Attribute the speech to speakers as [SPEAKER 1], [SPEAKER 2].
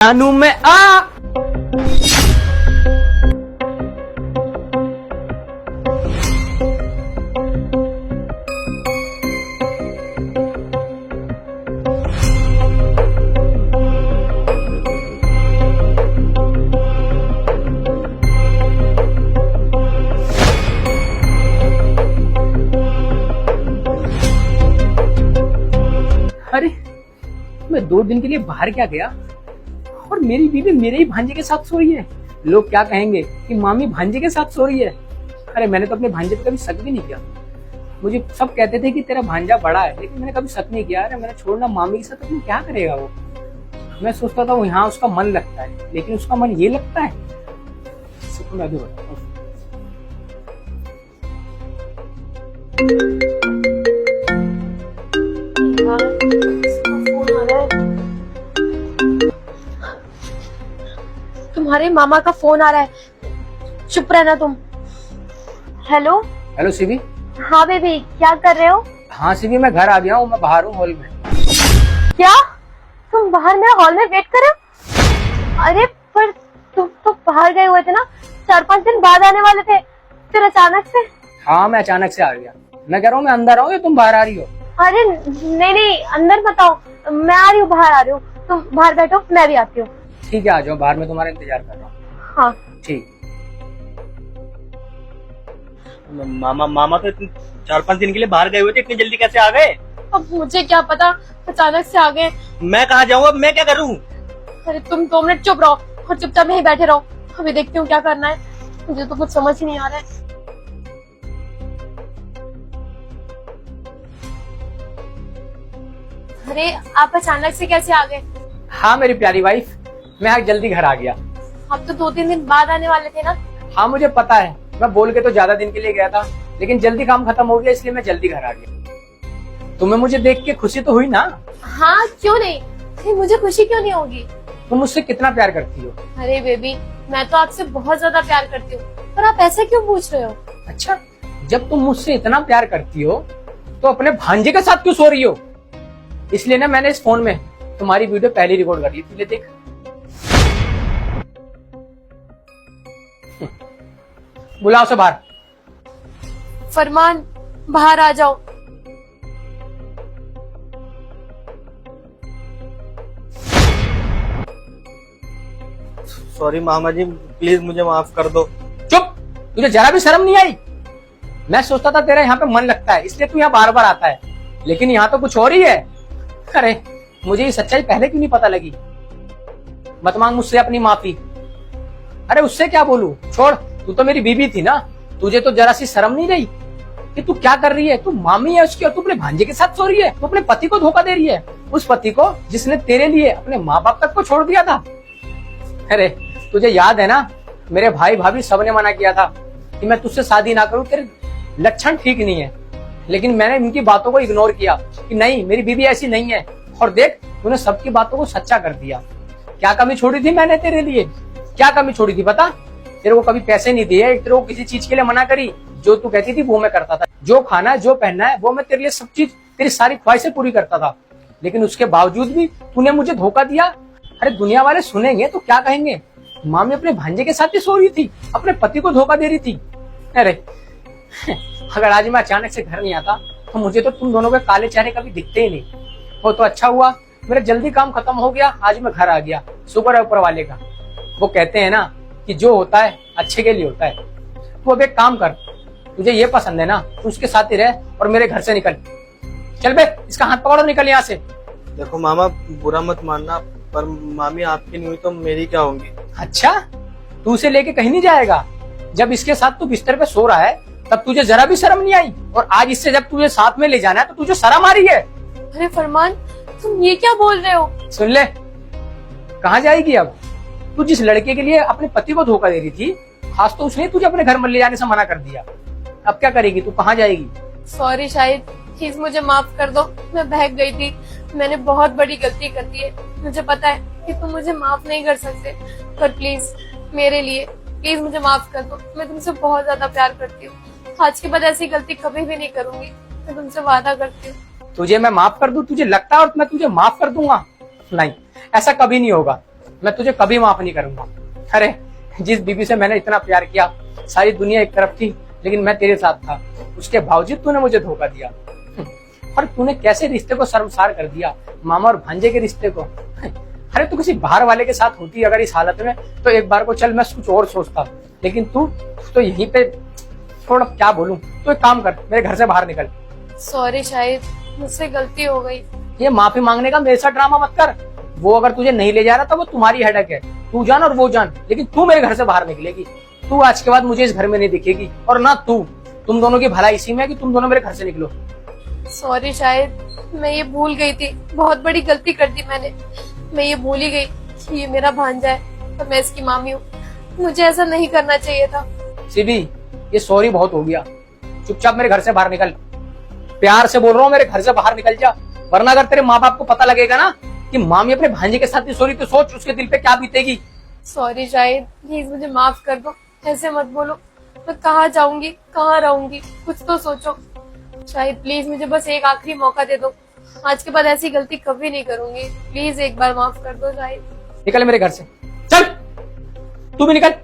[SPEAKER 1] जानू में आ। अरे मैं 2 दिन के लिए बाहर क्या गया और मेरी बीवी मेरे ही भांजे के साथ सो रही है। लोग क्या कहेंगे कि मामी भांजे के साथ सो रही है। अरे मैंने तो अपने भांजे पे कभी शक भी नहीं किया। मुझे सब कहते थे कि तेरा भांजा बड़ा है, लेकिन मैंने कभी शक नहीं किया। अरे मैंने छोड़ना मामी के साथ, तो क्या करेगा वो। मैं सोचता था यहाँ उसका मन लगता है, लेकिन उसका मन ये लगता है। तो मैं भी बताता हूँ।
[SPEAKER 2] तुम्हारे मामा का फोन आ रहा है, चुप रहना तुम। Hello
[SPEAKER 1] hello Shivi.
[SPEAKER 2] हाँ बेबी, क्या कर रहे हो?
[SPEAKER 1] हाँ शिवी, मैं घर आ गया हूँ, मैं बाहर हूँ हॉल में।
[SPEAKER 2] क्या तुम बाहर मेरे हॉल में वेट कर रहे हो? अरे पर तुम तो बाहर गए हुए थे ना, 4-5 दिन बाद आने वाले थे, फिर अचानक से?
[SPEAKER 1] हाँ मैं अचानक से आ गया। मैं कह रहा हूँ मैं अंदर आऊँ या तुम बाहर आ रही हो?
[SPEAKER 2] अरे नहीं नहीं, अंदर मत आओ, मैं आ रही हूँ, बाहर आ रही हूँ। तुम बाहर बैठो, मैं भी आती हूँ।
[SPEAKER 1] ठीक है, आ जाओ बाहर, मैं तुम्हारा इंतजार कर रहा हूँ।
[SPEAKER 2] हाँ
[SPEAKER 1] ठीक।
[SPEAKER 3] मामा तो 4-5 दिन के लिए बाहर गए हुए थे, इतनी जल्दी कैसे आ गए?
[SPEAKER 2] अब मुझे क्या पता, अचानक से आ गए।
[SPEAKER 3] मैं कहाँ जाऊँ, अब मैं क्या करूँ?
[SPEAKER 2] अरे तुम 2 मिनट चुप रहो और चुपचाप यहीं बैठे रहो, अभी देखती हूँ क्या करना है। मुझे तो कुछ समझ ही नहीं आ रहा है। अरे आप अचानक से कैसे आ गए?
[SPEAKER 1] हाँ मेरी प्यारी वाइफ, मैं आज जल्दी घर आ गया।
[SPEAKER 2] आप तो 2-3 दिन बाद आने वाले थे ना?
[SPEAKER 1] हाँ मुझे पता है, मैं बोल के तो ज्यादा दिन के लिए गया था, लेकिन जल्दी काम खत्म हो गया, इसलिए मैं जल्दी घर आ गया। तुम्हें मुझे देख के खुशी तो हुई ना?
[SPEAKER 2] हाँ क्यों नहीं, अरे मुझे खुशी क्यों नहीं होगी।
[SPEAKER 1] तुम मुझसे कितना प्यार करती हो?
[SPEAKER 2] अरे बेबी, मैं तो आपसे बहुत ज्यादा प्यार करती हूँ, पर आप ऐसे क्यों पूछ रहे हो?
[SPEAKER 1] अच्छा, जब तुम मुझसे इतना प्यार करती हो तो अपने भांजे के साथ क्यों सो रही हो? इसलिए ना मैंने इस फोन में तुम्हारी वीडियो पहले रिकॉर्ड कर ली थी, ले देख। बुलाओ से बाहर।
[SPEAKER 2] फरमान, बाहर आ जाओ।
[SPEAKER 3] सॉरी मामा जी, प्लीज मुझे माफ कर दो।
[SPEAKER 1] चुप, तुझे जरा भी शर्म नहीं आई? मैं सोचता था तेरा यहाँ पे मन लगता है, इसलिए तू यहाँ बार बार आता है, लेकिन यहाँ तो कुछ और ही है। अरे मुझे ये सच्चाई पहले क्यों नहीं पता लगी? मत मांग मुझसे अपनी माफी। अरे उससे क्या बोलूं, छोड़, तू तो मेरी बीबी थी ना, तुझे तो जरा सी शर्म नहीं रही कि तू क्या कर रही है? तू मामी है उसकी और तू अपने भांजे के साथ सो रही है। तू अपने पति को धोखा दे रही है, उस पति को जिसने तेरे लिए अपने माँ बाप तक को छोड़ दिया था। अरे तुझे याद है ना, मेरे भाई भाभी सबने मना किया था कि मैं तुझसे शादी ना करूं, तेरे लक्षण ठीक नहीं है, लेकिन मैंने उनकी बातों को इग्नोर किया कि नहीं मेरी बीबी ऐसी नहीं है, और देख तूने सबकी बातों को सच्चा कर दिया। क्या कमी छोड़ी थी मैंने तेरे लिए? क्या कमी छोड़ी थी बता? तेरे को कभी पैसे नहीं दिए, तेरे को किसी चीज के लिए मना करी, जो तू कहती थी वो मैं करता था। जो खाना है जो पहनना है वो मैं तेरे लिए सब चीज, तेरी सारी ख्वाहिशें पूरी करता था, लेकिन उसके बावजूद भी तूने मुझे धोखा दिया। अरे दुनिया वाले सुनेंगे तो क्या कहेंगे? मामी अपने भांजे के साथ ही सो रही थी, अपने पति को धोखा दे रही थी। अरे अगर आज मैं अचानक से घर नहीं आता तो मुझे तो तुम दोनों के काले चेहरे कभी दिखते ही नहीं। वो तो अच्छा हुआ मेरा जल्दी काम खत्म हो गया, आज मैं घर आ गया, शुक्र है ऊपर वाले का। वो कहते हैं ना कि जो होता है अच्छे के लिए होता है। तू अब एक काम कर, तुझे ये पसंद है ना, तू उसके साथ ही रह और मेरे घर से निकल। चल बे, इसका हाथ पकड़ो, निकल यहाँ से।
[SPEAKER 3] देखो मामा, बुरा मत मानना, पर मामी आपकी नहीं हुई तो मेरी क्या होंगी?
[SPEAKER 1] अच्छा, तू उसे लेके कहीं नहीं जाएगा? जब इसके साथ तू बिस्तर पे सो रहा है तब तुझे जरा भी शर्म नहीं आई, और आज इससे जब तुझे साथ में ले जाना है तो तुझे शर्म आ रही है?
[SPEAKER 2] अरे फरमान, तुम ये क्या बोल रहे हो?
[SPEAKER 1] सुन ले, कहाँ जाएगी अब? तू जिस लड़के के लिए अपने पति को धोखा दे रही थी, खास तो उसने तुझे अपने घर में ले जाने से मना कर दिया। अब क्या करेगी तू, कहाँ जाएगी?
[SPEAKER 2] सॉरी शाहिद, प्लीज मुझे माफ कर दो, मैं बहक गई थी, मैंने बहुत बड़ी गलती कर दी है। मुझे पता है कि तुम मुझे माफ नहीं कर सकते, पर प्लीज मेरे लिए प्लीज मुझे माफ कर दो। मैं तुमसे बहुत ज्यादा प्यार करती हूँ, आज के बाद ऐसी गलती कभी भी नहीं करूंगी, मैं तुमसे वादा करती हूँ।
[SPEAKER 1] तुझे मैं माफ कर दूं, तुझे लगता है और मैं तुझे माफ कर दूंगा? नहीं, ऐसा कभी नहीं होगा। मैं तुझे कभी माफ नहीं करूंगा। अरे जिस बीबी से मैंने इतना प्यार किया, सारी दुनिया एक तरफ थी लेकिन मैं तेरे साथ था, उसके बावजूद तूने मुझे धोखा दिया। और तूने कैसे रिश्ते को शर्मसार कर दिया, मामा और भांजे के रिश्ते को। अरे तू किसी बाहर वाले के साथ होती अगर इस हालत में तो एक बार को चल मैं कुछ और सोचता, लेकिन तू तो यहीं पे, थोड़ा क्या बोलूं, तो एक काम कर, मेरे घर से बाहर निकल।
[SPEAKER 2] सॉरी शाहिद, मुझसे गलती हो गई।
[SPEAKER 1] ये माफी मांगने का मेरे साथ ड्रामा मत कर। वो अगर तुझे नहीं ले जा रहा तो वो तुम्हारी हेडक है, तू जान और वो जान, लेकिन तू मेरे घर से बाहर निकलेगी। तू आज के बाद मुझे इस घर में नहीं दिखेगी, और ना तू। तुम दोनों की भलाई इसी में है कि तुम दोनों मेरे घर से निकलो।
[SPEAKER 2] सॉरी शाहिद, मैं ये भूल गई थी, बहुत बड़ी गलती कर दी मैंने। मैं ये भूल ही गई कि ये मेरा भांजा है और मैं इसकी मामी हूँ। मुझे ऐसा नहीं करना चाहिए था।
[SPEAKER 1] सीबी, ये सॉरी बहुत हो गया, चुपचाप मेरे घर से बाहर निकल। प्यार से बोल रहा हूँ, मेरे घर से बाहर निकल जा, वरना अगर तेरे माँ बाप को पता लगेगा ना कि मामी अपने भांजे के साथ नहीं सो रही, तो सोच उसके दिल पे क्या बीतेगी।
[SPEAKER 2] सॉरी शाहिद, प्लीज मुझे माफ कर दो, ऐसे मत बोलो। मैं कहाँ जाऊंगी, कहाँ रहूंगी, कुछ तो सोचो। शाहिद प्लीज मुझे बस एक आखिरी मौका दे दो, आज के बाद ऐसी गलती कभी नहीं करूंगी। प्लीज एक बार माफ कर दो शाहिद।
[SPEAKER 1] निकल मेरे घर से, चल, तू भी निकल।